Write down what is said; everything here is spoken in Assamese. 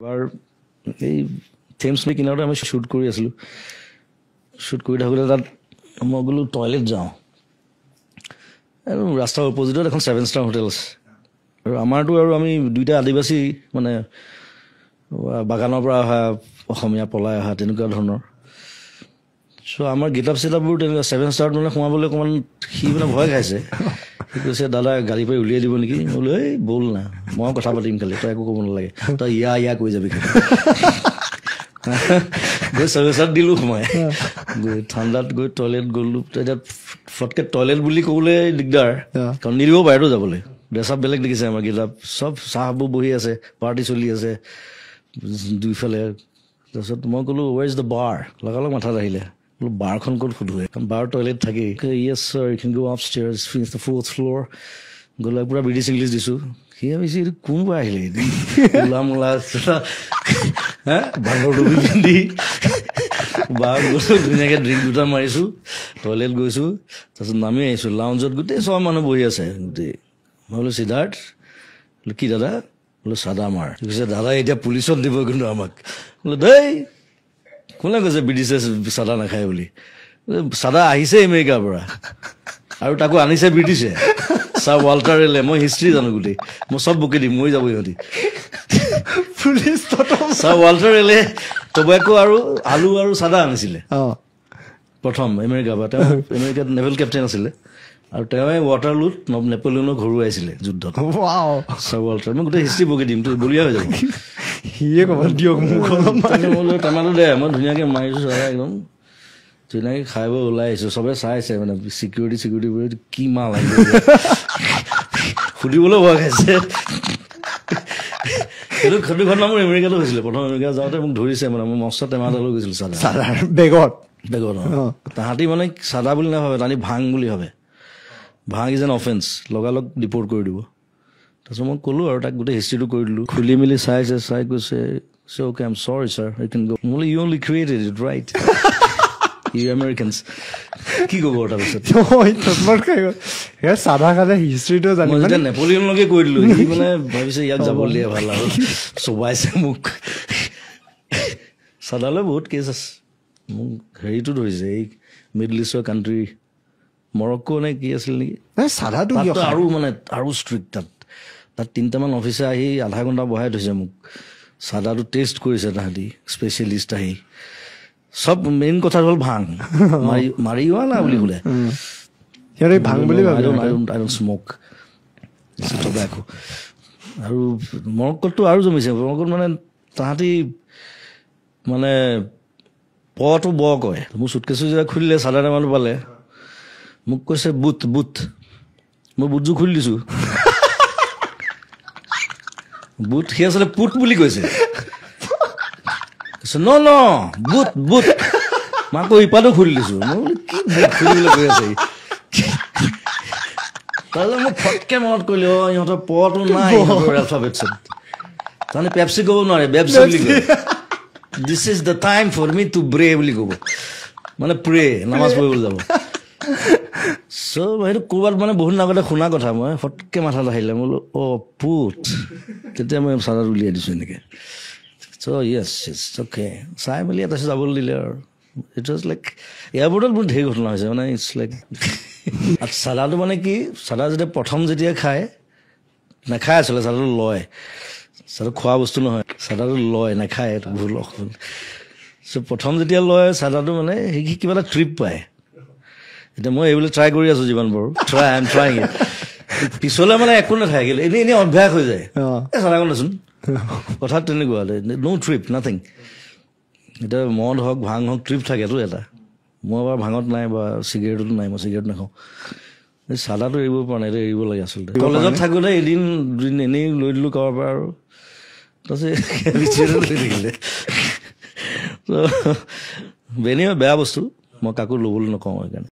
এবাৰ এই থেমছ নদী কিনাৰতে আমি শ্বুট কৰি আছিলোঁ শ্বুট কৰি থাকোঁতে তাত মই বোলো টয়লেট যাওঁ আৰু ৰাস্তাৰ অপজিটত এখন 7 ষ্টাৰ হোটেল আছে আৰু আমাৰতো আৰু আমি দুইটা আদিবাসী মানে বাগানৰ পৰা অহা অসমীয়া পলাই অহা তেনেকুৱা ধৰণৰ চ' আমাৰ গেটআপ চেটআপবোৰ তেনেকুৱা 7 ষ্টাৰত মানে সোমাবলৈ অকণমান সি মানে ভয় খাইছে সি কৈছে দাদা গাড়ী পৰা উলিয়াই দিব নেকি মই বোলো এই ব'ল না মই কথা পাতিম খালি তই একো ক'ব নালাগে তই ইয়া কৈ যাবি গৈ 7 ষ্টাৰত দিলোঁ সোমাই গৈ ঠাণ্ডাত গৈ টয়লেট গ'লোঁ এতিয়া ফটকৈ টয়লেট বুলি ক'বলৈ দিগদাৰ কাৰণ নিদিব বাহিৰতো যাবলৈ ড্ৰেছআপ বেলেগ দেখিছে আমাৰ গেটআপ চব চাহবোৰ বহি আছে পাৰ্টি চলি আছে দুইফালে তাৰপিছত মই ক'লোঁ ৱেৰ ইজ দ্য বাৰ লগালগ মাথাত আহিলে বোলো বাৰখন ক'ত সোধোৱে কাৰণ বাৰ টয়লেট থাকেই yes sir you can go up stairs finish the 4th floor গ'লে পূৰা ব্ৰিটিছ ইংলিছ দিছোঁ সি ভাবিছে এইটো কোনোবা আহিলে মূলা মূলা হা ভাঙৰ ডুবি পিন্ধি বাৰ গৈছোঁ ধুনীয়াকৈ ড্ৰিংক দুটা মাৰিছোঁ টয়লেট গৈছোঁ তাৰপিছত নামি আহিছোঁ লাউঞ্জত গোটেই চব মানুহ বহি আছে গোটেই মই বোলো সিদ্ধাৰ্থ বোলো কি দাদা বোলো চাদা মাৰ কৈছে দাদা এতিয়া পুলিচত দিব কিন্তু আমাক বোলো দেই কোনে কৈছে ব্ৰিটিছে চাদা নাখায় বুলি চাদা আহিছে আমেৰিকাৰ পৰা আৰু তাকো আনিছে ব্ৰিটিছে ছাৰ ৱাল্টাৰ ৰেলে মই হিষ্ট্ৰী জানো গোটেই মই চব বকি দিম মই যাব সিহঁতি পুলিচ ছাৰ ৱাল্টাৰ ৰেলে টবেকো আৰু আলু আৰু চাদা আনিছিলে প্ৰথম আমেৰিকাৰ পৰা তেওঁ আমেৰিকাত নেভেল কেপ্টেইন আছিলে আৰু তেওঁৱে ৱাটাৰলুত নেপলিয়নক হৰুৱাইছিলে যুদ্ধত ছাৰ ৱাল্টাৰ মই গোটেই হিষ্ট্ৰী বকি দিম তই বলিয়া হৈ যাব সিয়ে ক'ব দিয়ক মোক টেমাটো দে মই ধুনীয়াকৈ মাৰিছোঁ চাদা একদম ধুনীয়াকৈ খাই বৈ ওলাই আহিছোঁ চবে চাইছে মানে চিকিউৰিটি কি মাল আহিব সুধিবলৈ ভয় খাইছে সেইটো ঘটনা মোৰ আমেৰিকাতো হৈছিলে প্ৰথম আমেৰিকা যাওঁতে মোক ধৰিছে মানে মই মস্ত টেমা এটা লৈ গৈছিলোঁ চাদা বেগত তাহাঁতি মানে চাদা বুলি নাভাবে তাহাঁতি ভাং বুলি ভাবে ভাং ইজ এন অফেন্স লগালগ ডিপৰ্ট কৰি দিব তাৰপিছত মই ক'লোঁ আৰু তাক গোটেই হিষ্ট্ৰীটো কৰি দিলোঁ খুলি মেলি চাই কৈছে okay I am sorry sir I can go বোলে you only created it right you Americans কি ক'ব তাৰপিছত চাদা খালে হিষ্ট্ৰীটো জানি মই যেতিয়া নেপলিয়নলৈকে কৈ দিলোঁ সি মানে ভাবিছে ইয়াক যাব দিয়ে ভাল আৰু চবাইছে মোক চাদালৈ বহুত কেছ আছে মোক হেৰিটো ধৰিছে এই মিডল ইষ্টৰ কাণ্ট্ৰি মৰক্কো নে কি আছিল নেকি চাদাটো আৰু মানে আৰু ষ্ট্ৰিক্ট তাত 3টামান অফিচাৰ আহি আধা ঘণ্টা বহাই থৈছে মোক চাদাটো টেষ্ট কৰিছে তাহাঁতি স্পেচিয়েলিষ্ট আহি চব মেইন কথা হ'ল ভাং মাৰি যোৱা না বুলি ক'লে ভাং বুলি স্মক টবেকো আৰু মৰক্কোততো আৰু জমিছে মৰক্কোত মানে তাহাঁতি মানে পটো ব কয় মোৰ চুটকেছো যেতিয়া খুলিলে চাদা টেমাটো পালে মোক কৈছে বুট মই বুটযোৰ খুলি দিছোঁ বুট সি আচলতে পুট বুলি কৈছে ন বুট মই আকৌ ইপাতো খুলি দিছোঁ মই বোলো কি বুট খুলিবলৈ কৈ আছে তাৰপিছত মোক ফটকৈ মনত কৰিলে ইহঁতৰ পটো নাই ইহঁতৰ এলফাবেটছত তাৰমানে পেপচি ক'ব নোৱাৰে বেপচি বুলি কয় this is the time for me to break বুলি ক'ব মানে প্ৰে নামাজ পঢ়িবলৈ যাব চ' সেইটো ক'ৰবাত মানে বহুত আগতে শুনা কথা মই ফটকৈ মাথাত আহিলে মই বোলো পুট তেতিয়া মই চাদাত উলিয়াই দিছোঁ এনেকৈ চ' য়েছ অ'কে চাই মেলি তাৰপিছত যাবলৈ দিলে আৰু ইট ৱাজ লাইক এয়াৰপৰ্টত বহুত ধেৰ ঘটনা হৈছে মানে ইটছ লাইক চাদাটো মানে কি চাদা যেতিয়া খায় নাখায় আচলতে চাদাটো লয় চাদাটো খোৱা বস্তু নহয় চাদাটো লয় নাখায় এইটো ভুল চ' প্ৰথম যেতিয়া লয় চাদাটো মানে সি কিবা এটা ট্ৰিপ পায় এতিয়া মই এইবিলাক ট্ৰাই কৰি আছোঁ যিমান পাৰোঁ আই এম ট্ৰাইং ইট পিছলৈ মানে একো নাথাকিলে এনেই অভ্যাস হৈ যায় এই চাদাকণ দেচোন কথাত তেনেকুৱা ন' ট্ৰিপ নাথিং এতিয়া মদ হওক ভাং হওক ট্ৰিপ থাকেতো এটা মই বাৰু ভাঙত নাই বা চিগাৰেটতো নাই মই চিগাৰেট নাখাওঁ এই চাদাটো এৰিব পৰা নাই এৰিব লাগে আচলতে কলেজত থাকোঁতে এদিন দুদিন এনেই লৈ দিলোঁ কাৰোবাৰ পৰা আৰু তাৰপিছত লৈ থাকিলে ত' বেয়া বস্তু মই কাকো ল'বলৈ নকওঁ সেইকাৰণে